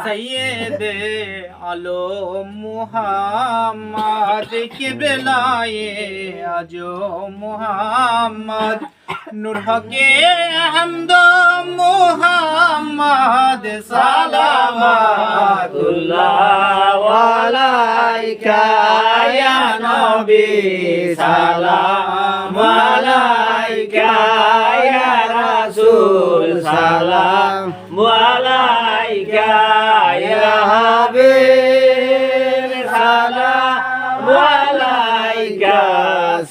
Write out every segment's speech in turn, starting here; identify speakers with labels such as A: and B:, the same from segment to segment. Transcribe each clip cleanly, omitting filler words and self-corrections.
A: সৈয়দে আলম মুহাম্মদ কিবলায়ে আজম মুহাম্মদ নূর হকে হামদ মুহাম্মদ সালাওয়াতুল্লাহ আলাইকা ইয়া নবী সালাম আলাইকা ইয়া রাসূল সালাম আলাইকা ইয়া হাবিব সালাম আলাইকা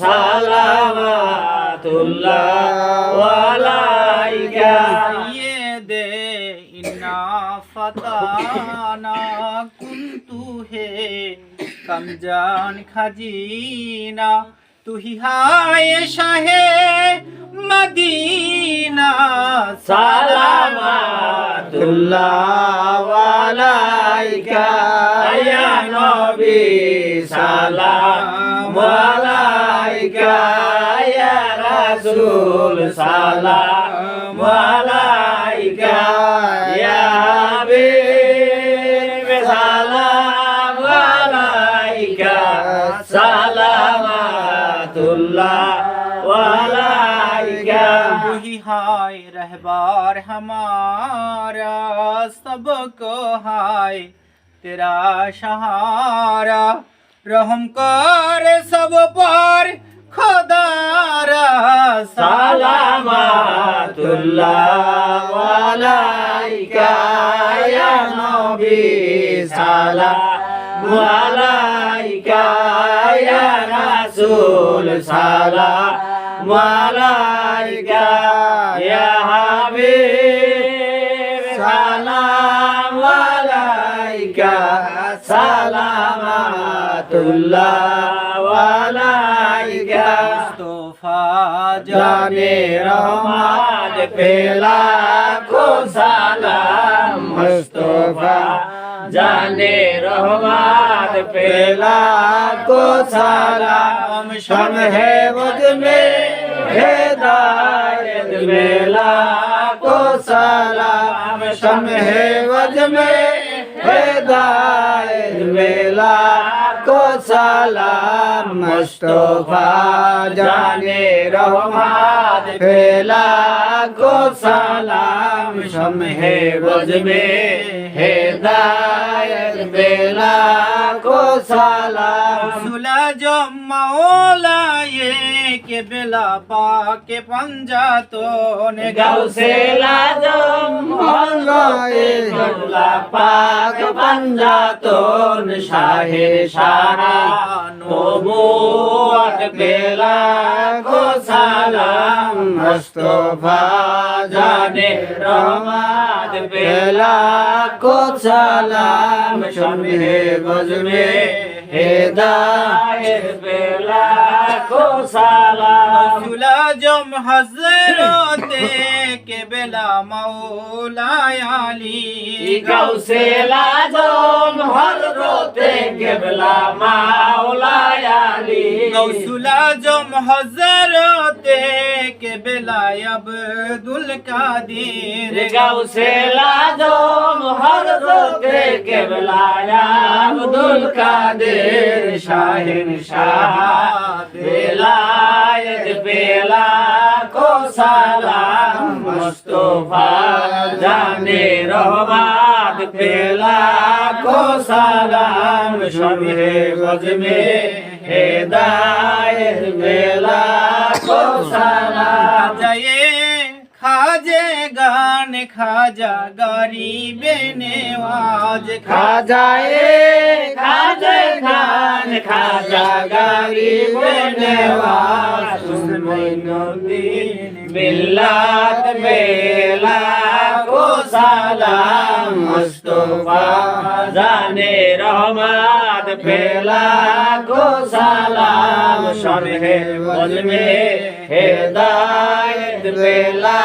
A: সালাওয়াতুল্লাহ আলাইকা সাইয়্যিদে ইন্না ফাতানা কুনতু হে কমজান খাজিনা তুহি হায় শাহে মদিনা সালাওয়াতুল্লাহ আলাইকা ইয়া নবী সালাম আলাইকা ইয়া রাসূল সালাম আলাইকা ইয়া হাবিব সালাম আলাইকা সালাওয়াতুল্লাহ वही हाय रहबार हमारा सबको हाय तेरा सहारा रहम कर सब पर खुदारा सलावतुल्लाह अलैका या नबी सलाम अलैका या रसूल सलाम अलैका या हबीब सलाम अलैका सलावतुल्लाह अलैका मुस्तफा जाने रहमत पेला को सलाम मुस्तफा जाने रहमत पेला को सलाम शम्हे वज में हिदायत मेला को सलाम शम्हे वज में हिदायत मेला को सलाम मुस्तफा जाने रहमत पेला को सलाम शम्हे वज में हिदायत मेला को सलाम सुला जो मौलाए के बेला पाके पंजातों गौसे लाजम मौलाए बेला पाक पंजातों शाहे शारा नबूवत बेला को सलाम मुस्तफा जाने रहमत बेला को सलाम शम्हे वज में हिदायत बेला को सलाम सुलाजम हज़रते के बेला मौला अली गौसे लाजम हज़रते के बेला मौला अली गौसुलाजम हज़रते के बेला अब्दुल कादिर गौसे लाजम हज़रते के बेला अब्दुल कादिर शाहिन शाह बेलायत बेला को सलाम मुस्तफा जाने रहमत बेला को सलाम शम्हे वज में हिदायत बेला को सलाम जये खाजे गान खाजा गरीबे नवाज खाजाए खाजे गान खाजा गरीबे नवाज सुन्नतुद्दीन मिल्लत बेला को सलाम मुस्तफा जाने रहमत बेला को सलाम शम्हे वज में हिदायत बेला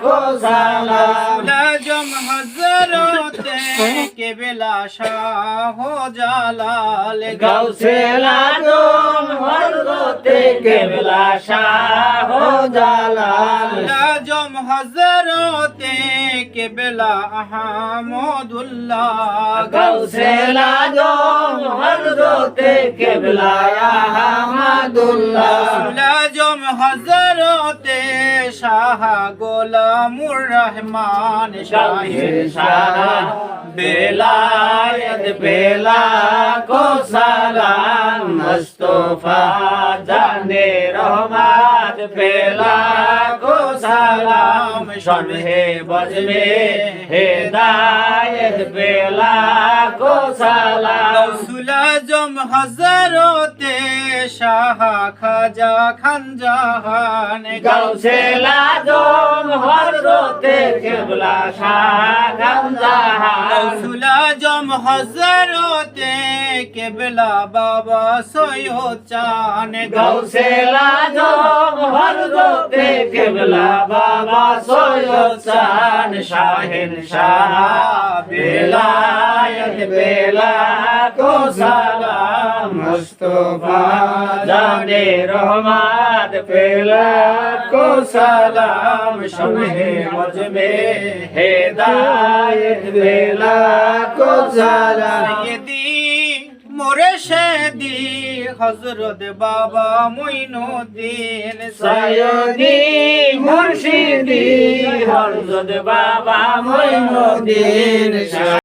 A: को सलाम लाजम हज़रते के
B: কেবলা শাহ জালাল
A: গাউসে আজম হযরতে কেবলা শাহ জালাল
B: আজম হযরতে কেবলা আহমদুল্লাহ
A: গাউসে আজম হযরতে কেবলা আহমদুল্লাহ
B: আজম হযরতে শাহ গোলামুর রহমান
A: শাহের শাহ বেলায়েত বেলা কো সালাম মুস্তাফা জানে রহমত বেলা কো সালাম শনহে বজমে হেদায়েত বেলা কো সালাম
B: গাউসুল আজম হযরতে শাহ খাজা খান জাহান
A: গাউসে আজম হযরতে কেবলা শাহ খানজাহান
B: গাউসুল আজম হযরতে কেবলা বাবা সৈয়দ চান
A: গাউসে আজম হযরতে কেবলা বাবা সৈয়দ চান শাহেন শাহ বেলায়েত বেলা কো সালাম মুস্তাফা জানে রহমত বেলা কো সালাম শমহে মজমে হেদায়েত বেলা কো সালাম
B: সৈয়দি মুর্শিদি হযরত বাবা মুইনুদ্দিন
A: সৈয়দি মুর্শিদি হযরত বাবা মুইনুদ্দিন